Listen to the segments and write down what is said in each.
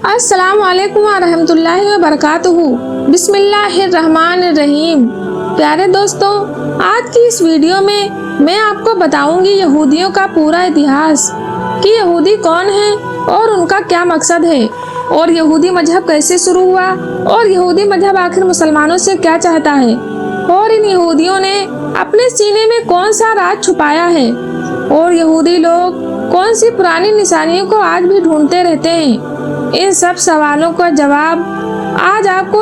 السلام علیکم ورحمۃ اللہ وبرکاتہ۔ بسم اللہ الرحمن الرحیم۔ پیارے دوستوں، آج کی اس ویڈیو میں آپ کو بتاؤں گی یہودیوں کا پورا اتہاس کہ یہودی کون ہیں اور ان کا کیا مقصد ہے، اور یہودی مذہب کیسے شروع ہوا، اور یہودی مذہب آخر مسلمانوں سے کیا چاہتا ہے، اور ان یہودیوں نے اپنے سینے میں کون سا راز چھپایا ہے، اور یہودی لوگ کون سی پرانی نشانیوں کو آج بھی ڈھونڈتے رہتے ہیں۔ ان سب سوالوں کا جواب آج آپ کو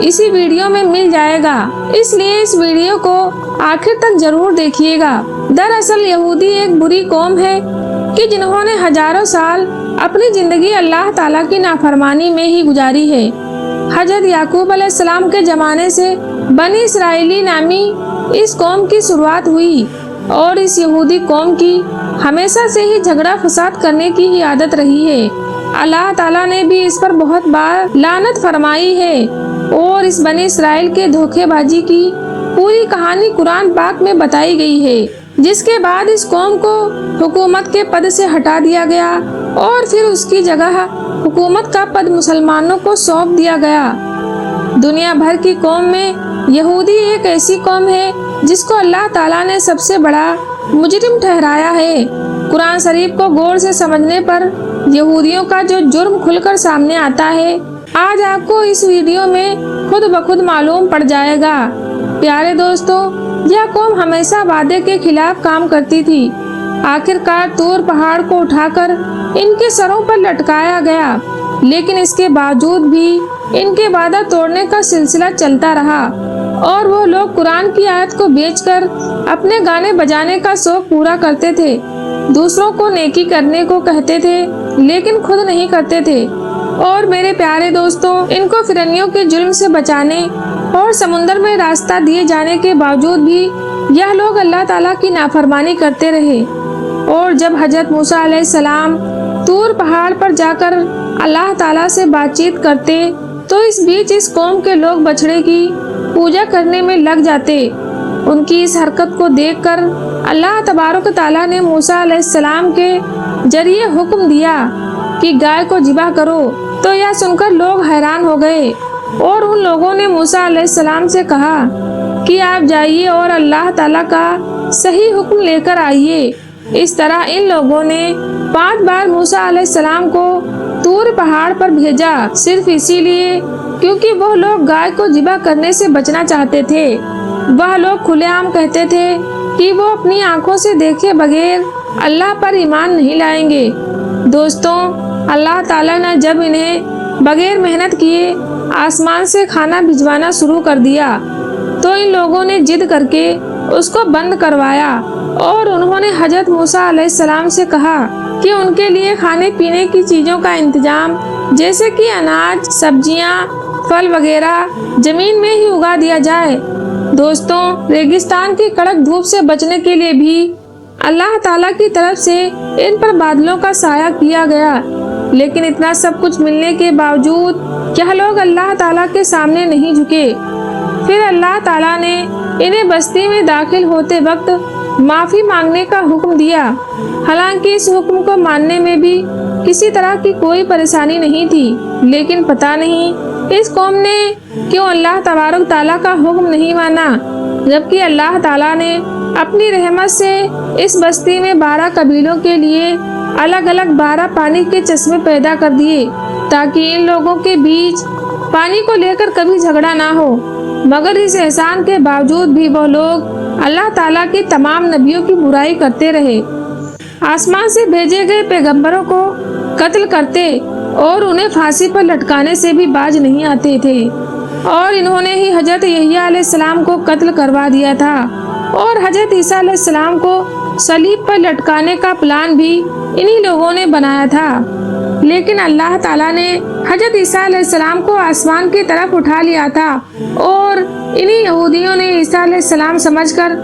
اسی ویڈیو میں مل جائے گا، اس لیے اس ویڈیو کو آخر تک ضرور دیکھیے گا۔ دراصل یہودی ایک بری قوم ہے کہ جنہوں نے ہزاروں سال اپنی زندگی اللہ تعالیٰ کی نافرمانی میں ہی گزاری ہے۔ حضرت یعقوب علیہ السلام کے زمانے سے بنی اسرائیلی نامی اس قوم کی شروعات ہوئی، اور اس یہودی قوم کی ہمیشہ سے ہی جھگڑا فساد کرنے کی ہی عادت رہی ہے۔ اللہ تعالیٰ نے بھی اس پر بہت بار لعنت فرمائی ہے، اور اس بنی اسرائیل کے دھوکے بازی کی پوری کہانی قرآن پاک میں بتائی گئی ہے، جس کے بعد اس قوم کو حکومت کے پد سے ہٹا دیا گیا، اور پھر اس کی جگہ حکومت کا پد مسلمانوں کو سونپ دیا گیا۔ دنیا بھر کی قوم میں یہودی ایک ایسی قوم ہے جس کو اللہ تعالیٰ نے سب سے بڑا مجرم ٹھہرایا ہے۔ قرآن شریف کو غور سے سمجھنے پر یہودیوں کا جو جرم کھل کر سامنے آتا ہے، آج آپ کو اس ویڈیو میں خود بخود معلوم پڑ جائے گا۔ پیارے دوستوں، یہ قوم ہمیشہ وعدے کے خلاف کام کرتی تھی۔ آخرکار طور پہاڑ کو اٹھا کر ان کے سروں پر لٹکایا گیا، لیکن اس کے باوجود بھی ان کے وعدہ توڑنے کا سلسلہ چلتا رہا، اور وہ لوگ قرآن کی آیت کو بیچ کر اپنے گانے بجانے کا شوق پورا کرتے تھے، دوسروں کو نیکی کرنے کو کہتے تھے لیکن خود نہیں کرتے تھے۔ اور میرے پیارے دوستوں، ان کو فرعونیوں کے ظلم سے بچانے اور سمندر میں راستہ دیے جانے کے باوجود بھی یہ لوگ اللہ تعالیٰ کی نافرمانی کرتے رہے، اور جب حضرت موسیٰ علیہ السلام طور پہاڑ پر جا کر اللہ تعالیٰ سے بات چیت کرتے تو اس بیچ اس قوم کے لوگ بچڑے کی پوجا کرنے میں لگ جاتے۔ ان کی اس حرکت کو دیکھ کر اللہ تبارک تعالیٰ نے موسیٰ علیہ السلام کے ذریعے حکم دیا کہ گائے کو ذبح کرو، تو یہ سن کر لوگ حیران ہو گئے، اور ان لوگوں نے موسیٰ علیہ السلام سے کہا کہ آپ جائیے اور اللہ تعالیٰ کا صحیح حکم لے کر آئیے۔ اس طرح ان لوگوں نے 5 بار موسیٰ علیہ السلام کو طور پہاڑ پر بھیجا، صرف اسی لیے کیونکہ وہ لوگ گائے کو ذبح کرنے سے بچنا چاہتے تھے۔ وہ لوگ کھلے عام کہتے تھے کہ وہ اپنی آنکھوں سے دیکھے بغیر اللہ پر ایمان نہیں لائیں گے۔ دوستوں، اللہ تعالیٰ نے جب انہیں بغیر محنت کیے آسمان سے کھانا بھجوانا شروع کر دیا تو ان لوگوں نے ضد کر کے اس کو بند کروایا، اور انہوں نے حضرت موسیٰ علیہ السلام سے کہا کہ ان کے لیے کھانے پینے کی چیزوں کا انتظام، جیسے کہ اناج، سبزیاں، پھل وغیرہ زمین میں ہی اگا دیا جائے۔ دوستوں، ریگستان کی کڑک دھوپ سے بچنے کے لیے بھی اللہ تعالیٰ کی طرف سے ان پر بادلوں کا سایہ کیا گیا، لیکن اتنا سب کچھ ملنے کے باوجود یہ لوگ اللہ تعالیٰ کے سامنے نہیں جھکے۔ پھر اللہ تعالیٰ نے انہیں بستی میں داخل ہوتے وقت معافی مانگنے کا حکم دیا، حالانکہ اس حکم کو ماننے میں بھی کسی طرح کی کوئی پریشانی نہیں تھی، لیکن پتہ نہیں اس قوم نے کیوں اللہ تبارک تعالیٰ کا حکم نہیں مانا، جبکہ اللہ تعالیٰ نے اپنی رحمت سے اس بستی میں 12 قبیلوں کے لیے الگ الگ 12 پانی کے چشمے پیدا کر دیے، تاکہ ان لوگوں کے بیچ پانی کو لے کر کبھی جھگڑا نہ ہو۔ مگر اس احسان کے باوجود بھی وہ لوگ اللہ تعالیٰ کے تمام نبیوں کی برائی کرتے رہے، آسمان سے بھیجے گئے پیغمبروں کو قتل کرتے، اور انہیں پھانسی پر لٹکانے سے بھی باز نہیں آتے تھے، اور انہوں نے ہی حضرت یحییٰ علیہ السلام کو قتل کروا دیا تھا، اور حضرت عیسیٰ علیہ السلام کو صلیب پر لٹکانے کا پلان بھی انہی لوگوں نے بنایا تھا۔ لیکن اللہ تعالیٰ نے حضرت عیسیٰ علیہ السلام کو آسمان کی طرف اٹھا لیا تھا، اور انہی یہودیوں نے عیسیٰ علیہ السلام سمجھ کر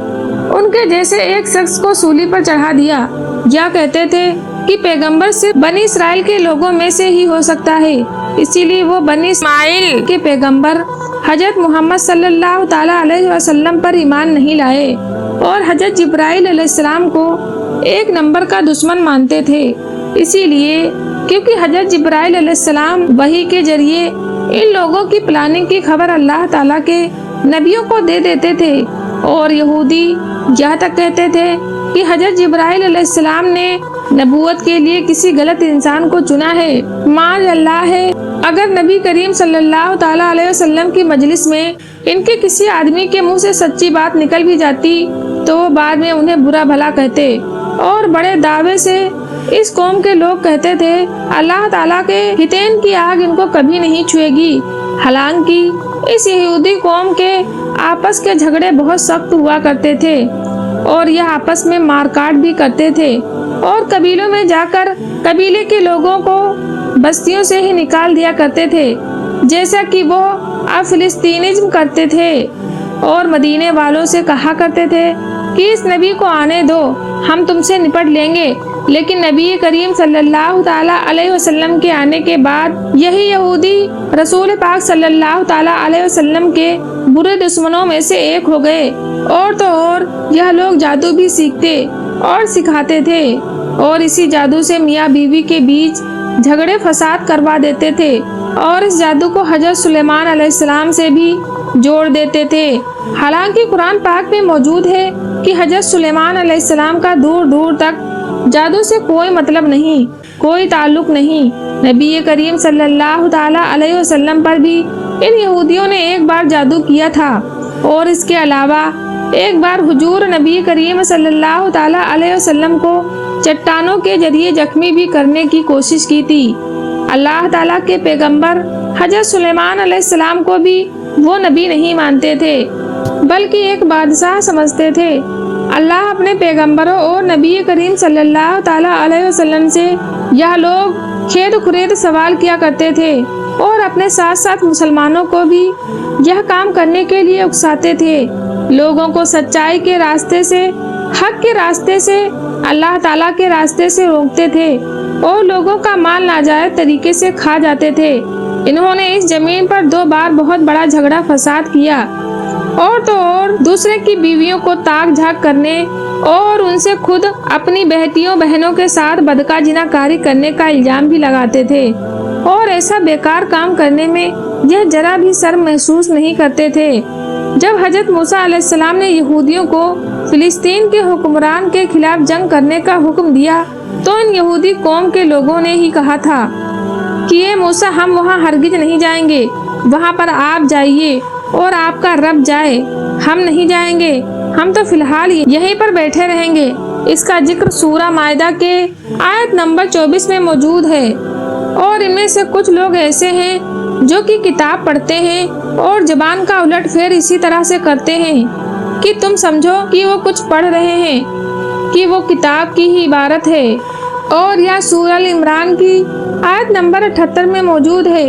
ان کے جیسے ایک شخص کو سولی پر چڑھا دیا۔ یا کہتے تھے کہ پیغمبر صرف بنی اسرائیل کے لوگوں میں سے ہی ہو سکتا ہے، اسی لیے وہ بنی اسماعیل کے پیغمبر حضرت محمد صلی اللہ تعالیٰ علیہ وسلم پر ایمان نہیں لائے، اور حضرت جبرائیل علیہ السلام کو 1 نمبر کا دشمن مانتے تھے۔ اسی لیے क्योंकि हजरत जिब्राइल अलैहिस्सलाम वही के जरिए इन लोगों की प्लानिंग की खबर अल्लाह ताला के नबियों को दे देते थे। और यहूदी यहाँ तक कहते थे कि हजरत जिब्राइल अलैहिस्सलाम ने नबूवत के लिए किसी गलत इंसान को चुना है। माज अल्लाह है, अगर नबी करीम सल्लल्लाहु ताला अलैहि वसल्लम की मजलिस में इनके किसी आदमी के मुंह से सच्ची बात निकल भी जाती तो वो बाद में उन्हें बुरा भला कहते और बड़े दावे से इस कौम के लोग कहते थे अल्लाह ताला के हितैन की आग इनको कभी नहीं छुएगी। हालांकि इस यहूदी कौम के आपस के झगड़े बहुत सख्त हुआ करते थे और यह आपस में मारकाट भी करते थे और कबीलों में जाकर कबीले के लोगों को बस्तियों से ही निकाल दिया करते थे, जैसा कि वो अब फिलिस्तीनिज्म करते थे। और मदीने वालों से कहा करते थे कि इस नबी को आने दो, हम तुमसे निपट लेंगे। लेकिन नबी करीम सल्लल्लाहु ताला अलैहि वसल्लम के आने के बाद यही यहूदी रसूल पाक सल्लल्लाहु ताला अलैहि वसल्लम के बुरे दुश्मनों में से एक हो गए। और तो और यह लोग जादू भी सीखते और सिखाते थे और इसी जादू से मियाँ बीवी के बीच झगड़े फसाद करवा देते थे और इस जादू को हजरत सुलेमान अलैहिस्सलाम से भी जोड़ देते थे। हालांकि कुरान पाक में मौजूद है कि हजरत सुलेमान अलैहिस्सलाम का दूर दूर तक जादू से कोई मतलब नहीं, कोई ताल्लुक नहीं। नबी करीम सल्लल्लाहु ताला अलैहि वसल्लम पर भी इन यहूदियों ने एक बार जादू किया था और इसके अलावा एक बार हुजूर नबी करीम सल्लल्लाहु ताला अलैहि वसल्लम को चट्टानों के जरिए जख्मी भी करने की कोशिश की थी। अल्लाह ताला के पैगंबर हजरत सुलेमान अलैहिस्सलाम को भी वो नबी नहीं मानते थे बल्कि एक बादशाह समझते थे। अल्लाह अपने पैगंबरों और नबी करीम सल्लल्लाहु ताला अलैहि वसल्लम से यह लोग खेद खुरेद सवाल किया करते थे और अपने साथ साथ मुसलमानों को भी यह काम करने के लिए उकसाते थे। लोगों को सच्चाई के रास्ते से, हक के रास्ते से, अल्लाह ताला के रास्ते से रोकते थे और लोगों का माल नाजायज तरीके से खा जाते थे। इन्होंने इस जमीन पर 2 बार बहुत बड़ा झगड़ा फसाद किया और तो और दूसरे की बीवियों को ताक झाक करने और उनसे खुद अपनी बहतियों बहनों के साथ बदका जिनाकारी करने का इल्जाम भी लगाते थे और ऐसा बेकार काम करने में यह जरा भी शर्म महसूस नहीं करते थे। जब हजरत मूसा अलैहिस्सलाम ने यहूदियों को फिलिस्तीन के हुक्मरान के खिलाफ जंग करने का हुक्म दिया तो इन यहूदी कौम के लोगों ने ही कहा था कि ये मूसा हम वहाँ हरगिज नहीं जाएंगे, वहाँ पर आप जाइए और आपका रब जाए, हम नहीं जाएंगे, हम तो फिलहाल यहीं पर बैठे रहेंगे। इसका जिक्र सूरा मायदा के आयत नंबर 24 में मौजूद है। और इनमें से कुछ लोग ऐसे हैं जो कि किताब पढ़ते हैं और ज़बान का उलट फेर इसी तरह से करते हैं कि तुम समझो कि वो कुछ पढ़ रहे हैं, कि वो किताब की ही इबारत है। और यह सूरह अल इमरान की आयत नंबर 78 में मौजूद है।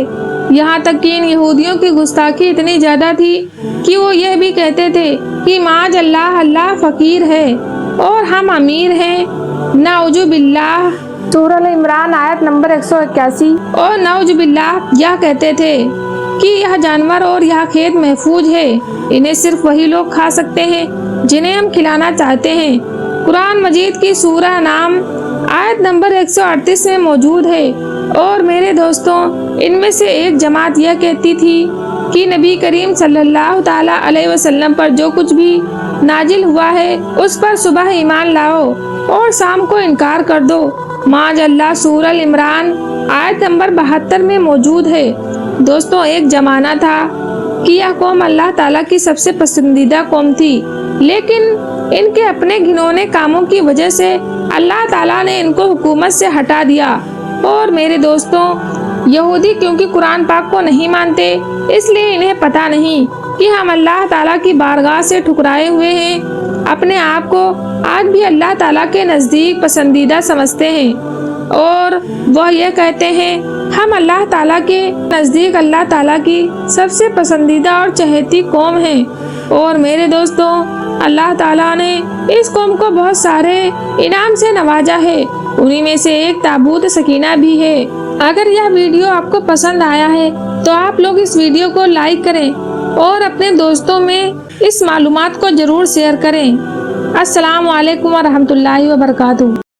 यहाँ तक कि इन यहूदियों की गुस्ताखी इतनी ज़्यादा थी कि वो यह भी कहते थे कि माज अल्लाह, अल्लाह फ़कीर है और हम अमीर हैं। नाउजु बिल्लाह, सूरह अल इमरान आयत नंबर 181। और नाउजु बिल्लाह यह कहते थे कि यह जानवर और यह खेत महफूज है, इन्हें सिर्फ वही लोग खा सकते हैं जिन्हें हम खिलाना चाहते हैं। कुरान मजीद की सूरह नाम आयत नंबर 138 में मौजूद है। और मेरे दोस्तों, इनमें से एक जमात यह कहती थी कि नबी करीम सल्लल्लाहु ताला अलैहि वसल्लम पर जो कुछ भी नाजिल हुआ है उस पर सुबह ईमान लाओ और शाम को इनकार कर दो। माज अल्लाह सूरह अल इमरान आयत नंबर 72 में मौजूद है। दोस्तों, एक जमाना था कि यह कौम अल्लाह ताला की सबसे पसंदीदा कौम थी, लेकिन इनके अपने घिनौने कामों की वजह से अल्लाह ताला ने इनको हुकूमत से हटा दिया। और मेरे दोस्तों, यहूदी क्योंकि कुरान पाक को नहीं मानते, इसलिए इन्हें पता नहीं कि हम अल्लाह ताला की बारगाह से ठुकराए हुए हैं। अपने आप को आज भी अल्लाह ताला के नज़दीक पसंदीदा समझते हैं और वह यह कहते हैं हम अल्लाह ताला के नज़दीक अल्लाह ताला की सबसे पसंदीदा और चहेती कौम है। और मेरे दोस्तों, अल्लाह ताला ने इस कौम को बहुत सारे इनाम से नवाजा है, उन्हीं में से एक ताबूत सकीना भी है। अगर यह वीडियो आपको पसंद आया है तो आप लोग इस वीडियो को लाइक करें और अपने दोस्तों में इस मालूमात को जरूर शेयर करें। अस्सलामु अलैकुम व रहमतुल्लाहि व बरकातुहू।